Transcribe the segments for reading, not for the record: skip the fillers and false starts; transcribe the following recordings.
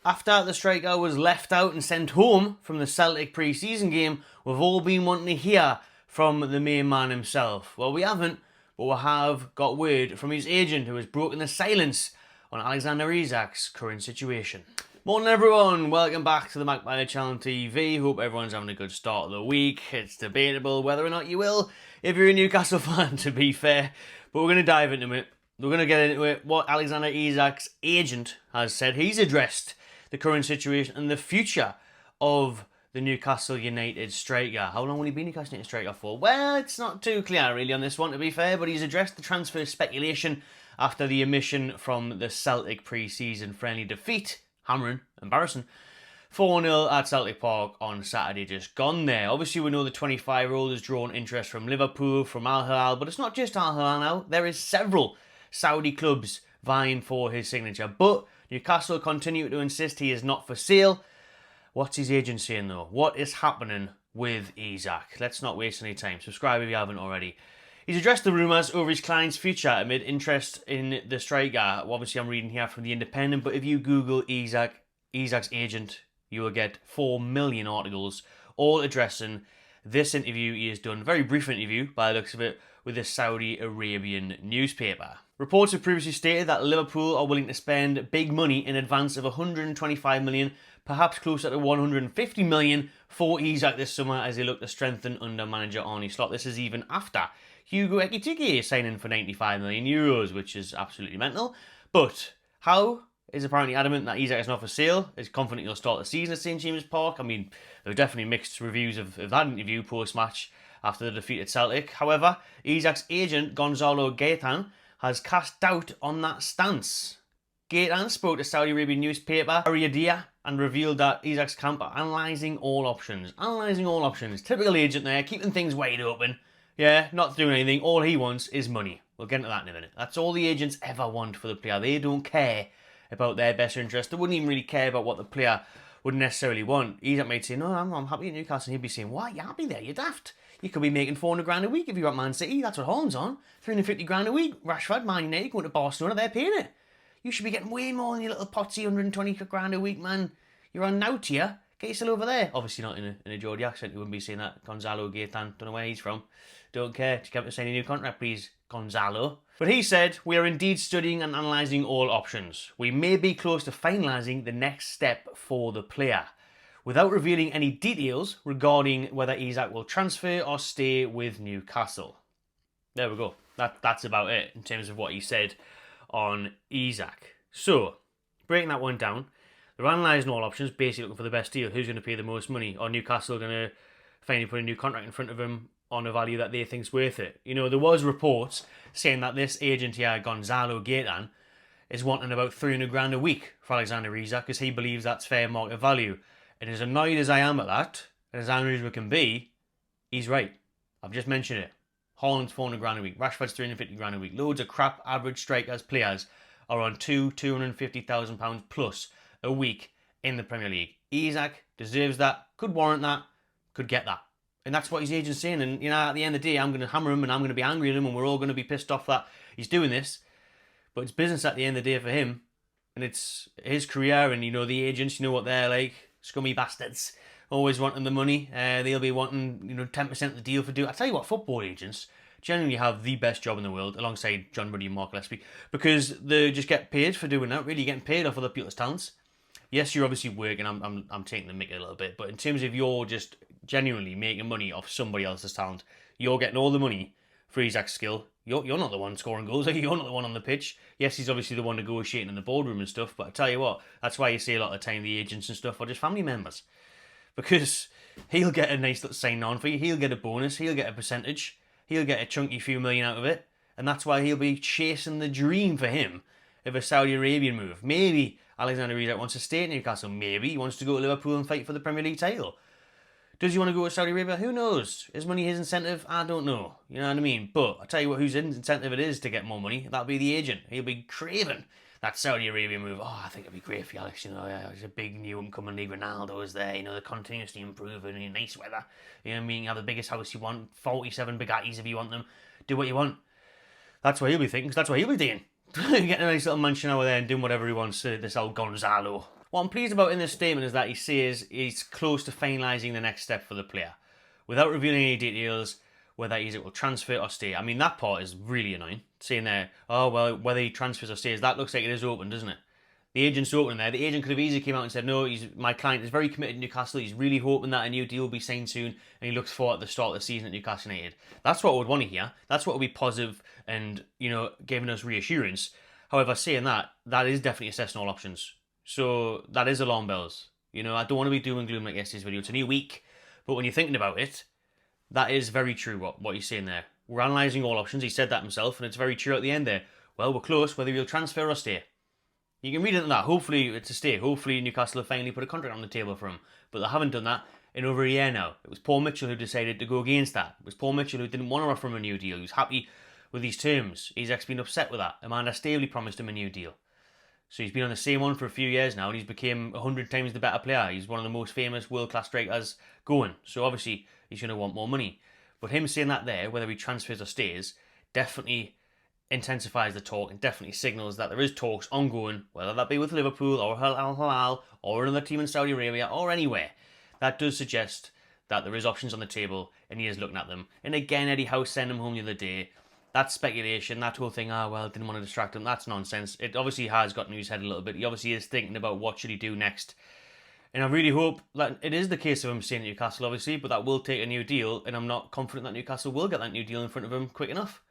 After the striker was left out and sent home from the Celtic pre-season game, we've all been wanting to hear from the main man himself. Well, we haven't, but we have got word from his agent who has broken the silence on Alexander Isak's current situation. Morning everyone, welcome back to the Magpie Channel TV. Hope everyone's having a good start of the week. It's debatable whether or not you will if you're a Newcastle fan, to be fair, but we're going to dive into it. We're going to get into it. What Alexander Isak's agent has said. He's addressed the current situation and the future of the Newcastle United striker. How long will he be Newcastle United striker for? Well, it's not too clear really on this one, to be fair, but he's addressed the transfer speculation after the omission from the Celtic pre-season friendly defeat. Hammering, embarrassing. 4-0 at Celtic Park on Saturday, just gone there. Obviously, we know the 25-year-old has drawn interest from Liverpool, from Al Hilal, but it's not just Al Hilal now. There is several Saudi clubs vying for his signature, but Newcastle continue to insist he is not for sale. What's his agent saying though? What is happening with Isak? Let's not waste any time. Subscribe if you haven't already. He's addressed the rumours over his client's future amid interest in the striker. Obviously, I'm reading here from The Independent, but if you Google Isak's agent, you will get 4 million articles all addressing this interview he has done. Very brief interview, by the looks of it, with a Saudi Arabian newspaper. Reports have previously stated that Liverpool are willing to spend big money in advance of 125 million, perhaps closer to 150 million for Isak this summer as they look to strengthen under manager Arne Slot. This is even after Hugo Ekitike signing for 95 million euros, which is absolutely mental. But Howe is apparently adamant that Isak is not for sale. He's confident he'll start the season at St James Park. I mean, there were definitely mixed reviews of that interview post-match after the defeat at Celtic. However, Isak's agent, Gonzalo Gaetan, has cast doubt on that stance. Gaetan spoke to Saudi Arabian newspaper Riyadiyah and revealed that Isak's camp are analysing all options. Analysing all options. Typical agent there, keeping things wide open. Yeah, not doing anything. All he wants is money. We'll get into that in a minute. That's all the agents ever want for the player. They don't care about their best interest. They wouldn't even really care about what the player would necessarily want. Isak might say, no, I'm happy at Newcastle. And he'd be saying, why? You're happy there? You're daft. You could be making 400 grand a week if you're at Man City. That's what Holland's on. 350 grand a week. Rashford, Man United, going to Barcelona, they're paying it. You should be getting way more than your little potsy 120 grand a week, man. You're on now tier. Get yourself over there. Obviously not in a Geordie accent. You wouldn't be saying that. Gonzalo Gaetan. Don't know where he's from. Don't care. Just come to sign a new contract, please, Gonzalo. But he said, we are indeed studying and analysing all options. We may be close to finalising the next step for the player, without revealing any details regarding whether Isak will transfer or stay with Newcastle. There we go. That's about it in terms of what he said on Isak. So, breaking that one down, they're analysing all options, basically looking for the best deal. Who's going to pay the most money? Or Newcastle going to finally put a new contract in front of him on a value that they think's worth it? You know, there was reports saying that this agent here, Gonzalo Gaetan, is wanting about 300 grand a week for Alexander Isak because he believes that's fair market value. And as annoyed as I am at that, and as angry as we can be, he's right. I've just mentioned it. Holland's 400 grand a week. Rashford's 350 grand a week. Loads of crap average strikers, players are on £250,000 plus a week in the Premier League. Isak deserves that, could warrant that, could get that. And that's what his agent's saying. And, you know, at the end of the day, I'm going to hammer him and I'm going to be angry at him and we're all going to be pissed off that he's doing this. But it's business at the end of the day for him. And it's his career and, you know, the agents, you know what they're like. Scummy bastards. Always wanting the money. They'll be wanting, you know, 10% of the deal for I tell you what, football agents generally have the best job in the world, alongside John Ruddy and Mark Leslie, because they just get paid for doing that. Really, getting paid off other people's talents. Yes, you're obviously working. I'm taking the mick a little bit, but in terms of you're just genuinely making money off somebody else's talent, you're getting all the money for Isak's skill. You're not the one scoring goals. You're not the one on the pitch. Yes, he's obviously the one negotiating in the boardroom and stuff, but I tell you what, that's why you see a lot of the time the agents and stuff are just family members. Because he'll get a nice little sign-on for you, he'll get a bonus, he'll get a percentage, he'll get a chunky few million out of it, and that's why he'll be chasing the dream for him of a Saudi Arabian move. Maybe Alexander Isak wants to stay at Newcastle, maybe he wants to go to Liverpool and fight for the Premier League title. Does he want to go to Saudi Arabia? Who knows? Is money his incentive? I don't know. You know what I mean? But I'll tell you what, whose incentive it is to get more money. That'll be the agent. He'll be craving that Saudi Arabia move. Oh, I think it'd be great for you, Alex. You know, he's a big new incoming league. Ronaldo is there. You know, they're continuously improving in nice weather. You know what I mean? You have the biggest house you want. 47 Bugattis if you want them. Do what you want. That's what he'll be thinking, because that's what he'll be doing. Getting a nice little mansion over there and doing whatever he wants. This old Gonzalo. What I'm pleased about in this statement is that he says he's close to finalising the next step for the player, without revealing any details, whether Isak will transfer or stay. I mean, that part is really annoying. Saying there, oh, well, whether he transfers or stays, that looks like it is open, doesn't it? The agent's open there. The agent could have easily came out and said, no, my client is very committed to Newcastle. He's really hoping that a new deal will be signed soon, and he looks forward to the start of the season at Newcastle United. That's what I would want to hear. That's what would be positive and, giving us reassurance. However, saying that is definitely assessing all options. So that is alarm bells. I don't want to be doom and gloom like yesterday's video. It's a new week, but when you're thinking about it, that is very true what he's saying there. We're analysing all options. He said that himself, and it's very true at the end there. Well, we're close, whether he'll transfer or stay. You can read into that. Hopefully it's a stay. Hopefully Newcastle have finally put a contract on the table for him. But they haven't done that in over a year now. It was Paul Mitchell who decided to go against that. It was Paul Mitchell who didn't want to offer him a new deal. He was happy with these terms. Isak's been upset with that. Amanda Staveley promised him a new deal. So he's been on the same one for a few years now, and he's become 100 times the better player. He's one of the most famous world-class strikers going. So obviously he's going to want more money. But him saying that there, whether he transfers or stays, definitely intensifies the talk and definitely signals that there is talks ongoing, whether that be with Liverpool or Al Hilal or another team in Saudi Arabia or anywhere. That does suggest that there is options on the table and he is looking at them. And again, Eddie Howe sent him home the other day. That speculation, that whole thing, didn't want to distract him, that's nonsense. It obviously has gotten in his head a little bit. He obviously is thinking about what should he do next. And I really hope that it is the case of him staying at Newcastle, obviously, but that will take a new deal, and I'm not confident that Newcastle will get that new deal in front of him quick enough.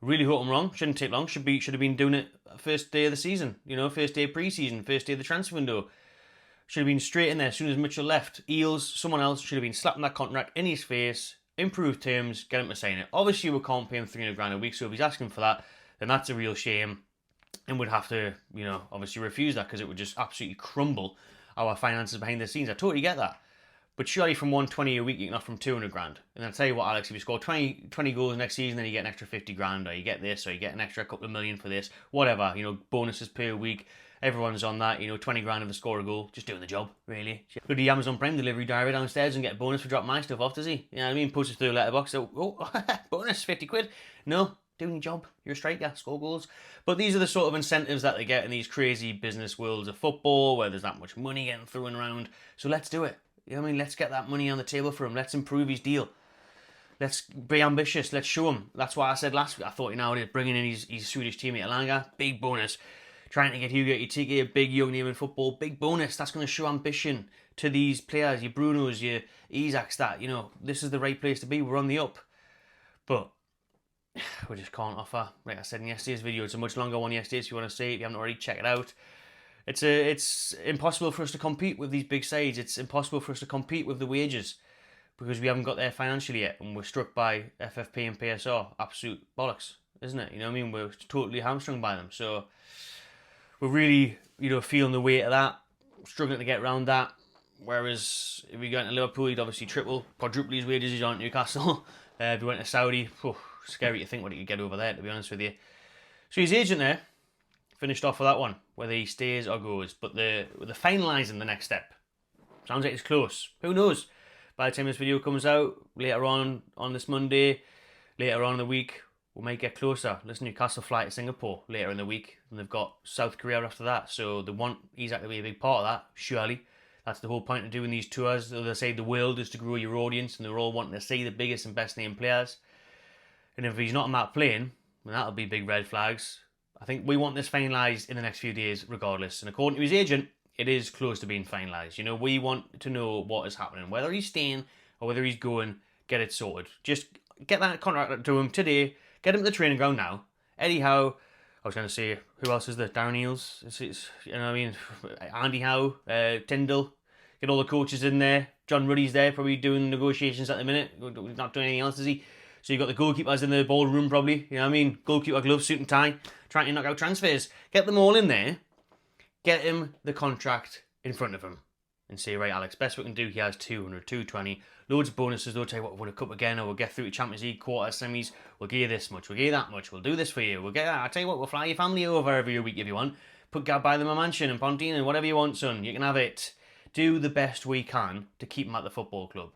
Really hope I'm wrong. Shouldn't take long. Should have been doing it first day of the season. First day of pre-season, first day of the transfer window. Should have been straight in there as soon as Mitchell left. Eels, someone else should have been slapping that contract in his face, improved terms, get him to sign it. Obviously, we can't pay him 300 grand a week, so if he's asking for that, then that's a real shame, and we'd have to, obviously refuse that because it would just absolutely crumble our finances behind the scenes. I totally get that. But surely from 120 a week, you can offer him 200 grand. And I'll tell you what, Alex, if you score 20 goals next season, then you get an extra 50 grand, or you get this, or you get an extra couple of million for this, whatever, bonuses per week. Everyone's on that, 20 grand if they score a goal. Just doing the job, really. Go to the Amazon Prime delivery diary downstairs and get a bonus for dropping my stuff off, does he? You know what I mean? Post it through a letterbox. So, bonus, 50 quid. No, doing your job. You're a striker, score goals. But these are the sort of incentives that they get in these crazy business worlds of football, where there's that much money getting thrown around. So let's do it. Let's get that money on the table for him. Let's improve his deal. Let's be ambitious. Let's show him. That's what I said last week. I thought, bringing in his Swedish teammate Elanga, big bonus. Trying to get Hugo Ekitike, a big young name in football, big bonus. That's going to show ambition to these players, your Brunos, your Isaks, that, this is the right place to be. We're on the up. But we just can't offer, like I said in yesterday's video, it's a much longer one yesterday, so if you want to see it, if you haven't already, check it out. It's impossible for us to compete with these big sides. It's impossible for us to compete with the wages because we haven't got there financially yet, and we're struck by FFP and PSR. Absolute bollocks, isn't it? We're totally hamstrung by them. So we're really, feeling the weight of that, struggling to get around that. Whereas if we go into Liverpool, he'd obviously quadruple his wages he's on Newcastle. If he went to Saudi, scary to think what he could get over there, to be honest with you. So his agent there finished off with that one, whether he stays or goes. But the finalising the next step sounds like it's close. Who knows? By the time this video comes out later on this Monday, later on in the week, we might get closer. Listen, Newcastle fly to Singapore later in the week, and they've got South Korea after that. So they want Isak to be a big part of that, surely. That's the whole point of doing these tours. They say the world is to grow your audience, and they're all wanting to see the biggest and best name players. And if he's not on that plane, then that'll be big red flags. I think we want this finalised in the next few days regardless. And according to his agent, it is close to being finalised. We want to know what is happening. Whether he's staying or whether he's going, get it sorted. Just get that contract to him today. Get him to the training ground now. Eddie Howe. I was going to say, who else is there? Darren Eales. Andy Howe. Tyndall. Get all the coaches in there. John Ruddy's there, probably doing negotiations at the minute. He's not doing anything else, is he? So you've got the goalkeepers in the ballroom probably. Goalkeeper gloves, suit and tie. Trying to knock out transfers. Get them all in there. Get him the contract in front of him. And say, right, Alex, best we can do here is 200, 220. Loads of bonuses, though. Tell you what, we'll win a cup again, or we'll get through to Champions League, quarters, semis. We'll give you this much, we'll give you that much. We'll do this for you. We'll get that. I tell you what, we'll fly your family over every week if you want. Buy them a mansion in Pontine and whatever you want, son. You can have it. Do the best we can to keep him at the football club.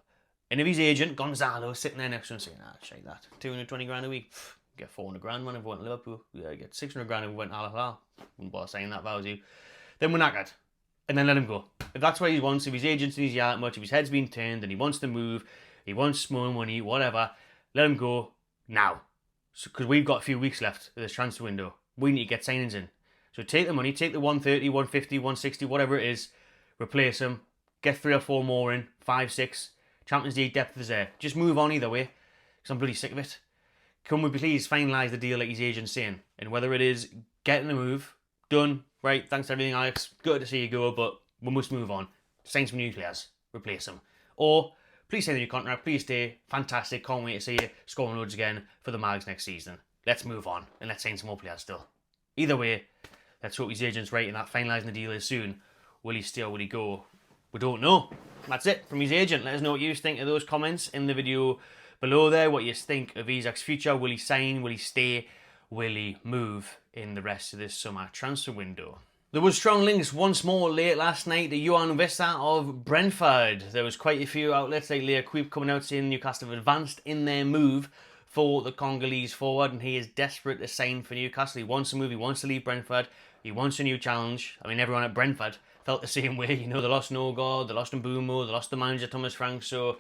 And if his agent, Gonzalo, sitting there next to him saying, shake that, 220 grand a week. Get 400 grand man if we went to Liverpool. Yeah, get 600 grand if we went to Al Hilal. Wouldn't bother saying that, if I was you. Then we're knackered. and then let him go. If that's what he wants, if his agent's in his yard that much, if his head's been turned and he wants to move, he wants more money, whatever, let him go now. Because we've got a few weeks left of this transfer window. We need to get signings in. So take the money, take the 130, 150, 160, whatever it is, replace him, get 3 or 4 more in, 5, 6. Champions League depth is there. Just move on either way, because I'm bloody sick of it. Can we please finalise the deal like his agent's saying? And whether it is getting the move, done, right, thanks for everything, Alex, good to see you go, but we must move on. Sign some new players, replace them. Or, please sign the new contract, please stay, fantastic, can't wait to see you scoring loads again for the Mags next season. Let's move on, and let's sign some more players still. Either way, let's hope his agent's right and that finalising the deal is soon. Will he stay or will he go? We don't know. That's it from his agent. Let us know what you think of those comments in the video below there. What you think of Isak's future. Will he sign? Will he stay? Will he move in the rest of this summer transfer window? There was strong links once more late last night to Yoane Wissa of Brentford. There was quite a few outlets like Leah Queep coming out saying Newcastle have advanced in their move for the Congolese forward, and he is desperate to sign for Newcastle. He wants to move, he wants to leave Brentford, he wants a new challenge. I mean, everyone at Brentford felt the same way. You know, they lost Nogard, they lost Mbeumo, they lost the manager Thomas Frank, so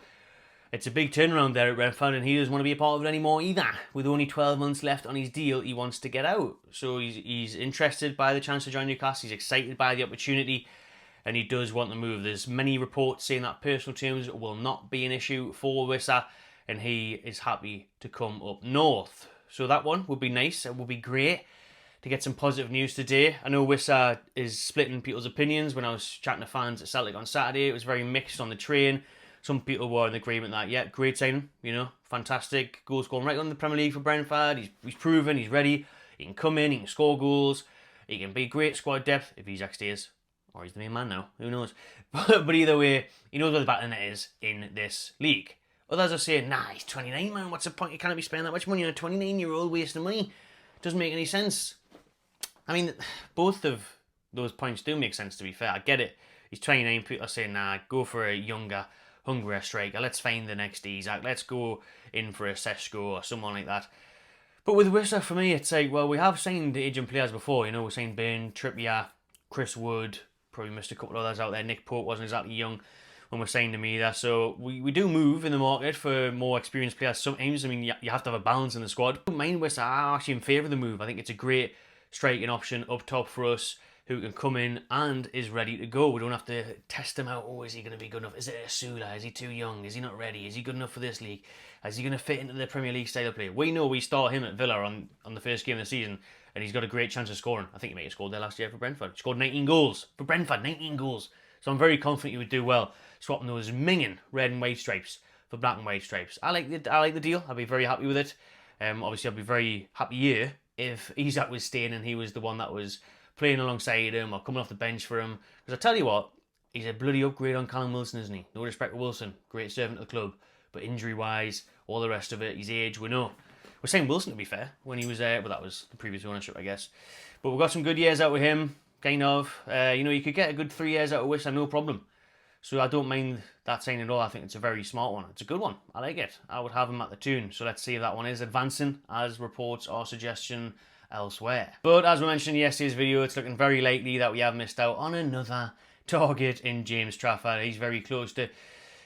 it's a big turnaround there at Brentford, and he doesn't want to be a part of it anymore either. With only 12 months left on his deal, he wants to get out. So he's interested by the chance to join Newcastle, he's excited by the opportunity, and he does want to move. There's many reports saying that personal terms will not be an issue for Wissa, and he is happy to come up north. So that one would be nice. It would be great to get some positive news today. I know Wissa is splitting people's opinions. When I was chatting to fans at Celtic on Saturday, it was very mixed on the train. Some people were in agreement that, yeah, great signing, you know, fantastic. Goals scoring right on the Premier League for Brentford. He's proven, he's ready. He can come in, he can score goals. He can be great squad depth if Isak stays. Or he's the main man now, who knows. But either way, he knows where the battle net is in this league. Others are saying, nah, he's 29, man. What's the point? You can't be spending that much money on a 29-year-old wasting money. Doesn't make any sense. I mean, both of those points do make sense, to be fair. I get it. He's 29. People are saying, nah, go for a younger, hungrier striker. Let's find the next Isak. Let's go in for a Sesko or someone like that. But with Wissa, for me, it's like, well, we have signed agent players before. You know, we've signed Burn, Trippier, Chris Wood. Probably missed a couple of others out there. Nick Pope wasn't exactly young when we're signing him either. So we do move in the market for more experienced players sometimes. I mean, you have to have a balance in the squad. I don't mind Wissa. I'm actually in favour of the move. I think it's a great striking option up top for us who can come in and is ready to go. We don't have to test him out. Oh, is he going to be good enough? Is it a Sula? Is he too young? Is he not ready? Is he good enough for this league? Is he going to fit into the Premier League style of play? We know we start him at Villa on the first game of the season, and he's got a great chance of scoring. I think he might have scored there last year for Brentford. He scored 19 goals for Brentford, 19 goals. So I'm very confident he would do well, swapping those minging red and white stripes for black and white stripes. I like the deal. I'd be very happy with it. Obviously, I'd be very happy here if Isak was staying and he was the one that was playing alongside him or coming off the bench for him. Because I tell you what, he's a bloody upgrade on Callum Wilson, isn't he? No respect to Wilson, great servant of the club, but injury-wise, all the rest of it, his age, we know. We're saying Wilson, to be fair, when he was there, but that was the previous ownership, I guess. But we've got some good years out with him, kind of. You know, you could get a good 3 years out of Wissa, no problem. So I don't mind that signing at all. I think it's a very smart one. It's a good one. I like it. I would have him at the Toon. So let's see if that one is advancing, as reports or suggestion elsewhere. But as we mentioned in yesterday's video, it's looking very likely that we have missed out on another target in James Trafford. He's very close to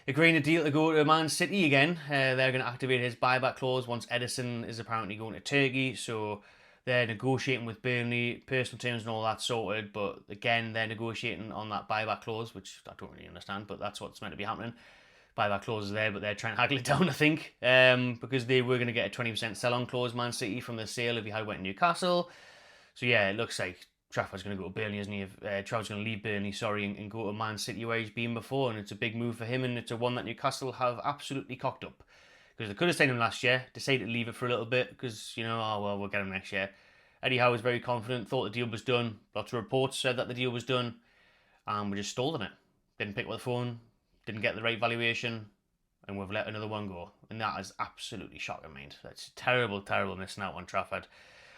agreeing a deal to go to Man City again. They're going to activate his buyback clause once Edison is apparently going to Turkey. So they're negotiating with Burnley, personal terms and all that sorted. But again, they're negotiating on that buyback clause, which I don't really understand, but that's what's meant to be happening. Buyback clause is there, but they're trying to haggle it down, I think, because they were going to get a 20% sell-on clause, Man City, from the sale if he had went to Newcastle. So yeah, it looks like Trafford's going to go to Burnley, isn't he? Trafford's going to leave Burnley, and go to Man City where he's been before, and it's a big move for him, and it's a one that Newcastle have absolutely cocked up. Because they could have signed him last year, decided to leave it for a little bit, because, you know, oh, well, we'll get him next year. Eddie Howe was very confident, thought the deal was done. Lots of reports said that the deal was done, and we just stalled on it. Didn't pick up the phone, didn't get the right valuation, and we've let another one go. And that is absolutely shocking, mate. That's terrible, terrible missing out on Trafford.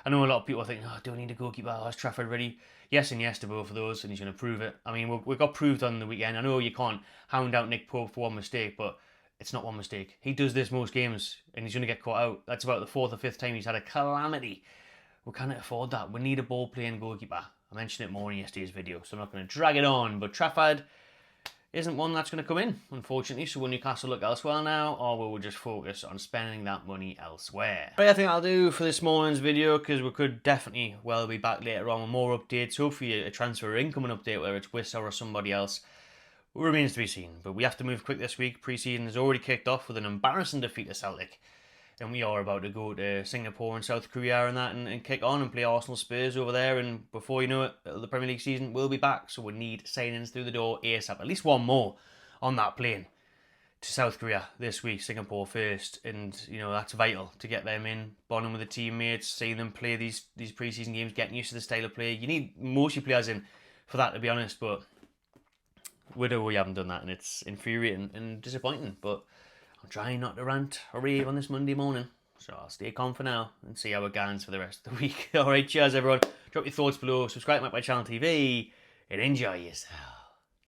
I know a lot of people are thinking, oh, do we need a goalkeeper? Oh, is Trafford ready? Yes and yes to both of those, and he's going to prove it. I mean, we got proved on the weekend. I know you can't hound out Nick Pope for one mistake, but it's not one mistake. He does this most games, and he's going to get caught out. That's about the 4th or 5th time he's had a calamity. We can't afford that. We need a ball-playing goalkeeper. I mentioned it more in yesterday's video, so I'm not going to drag it on. But Trafford isn't one that's going to come in, unfortunately. So will Newcastle look elsewhere now, or will we just focus on spending that money elsewhere? Right, I think I'll do for this morning's video, because we could definitely well be back later on with more updates. Hopefully a transfer incoming update, whether it's Wissa or somebody else, remains to be seen. But we have to move quick this week. Pre-season has already kicked off with an embarrassing defeat to Celtic. And we are about to go to Singapore and South Korea and that and kick on and play Arsenal Spurs over there. And before you know it, the Premier League season will be back. So we need signings through the door ASAP. At least one more on that plane to South Korea this week. Singapore first. And, you know, that's vital to get them in, bonding with the teammates, seeing them play these pre-season games, getting used to the style of play. You need most of your players in for that, to be honest. But we haven't done that, and it's infuriating and disappointing. But I'm trying not to rant or rave on this Monday morning, so I'll stay calm for now and see how it goes for the rest of the week. Alright, cheers everyone. Drop your thoughts below, subscribe to my channel TV, and enjoy yourself.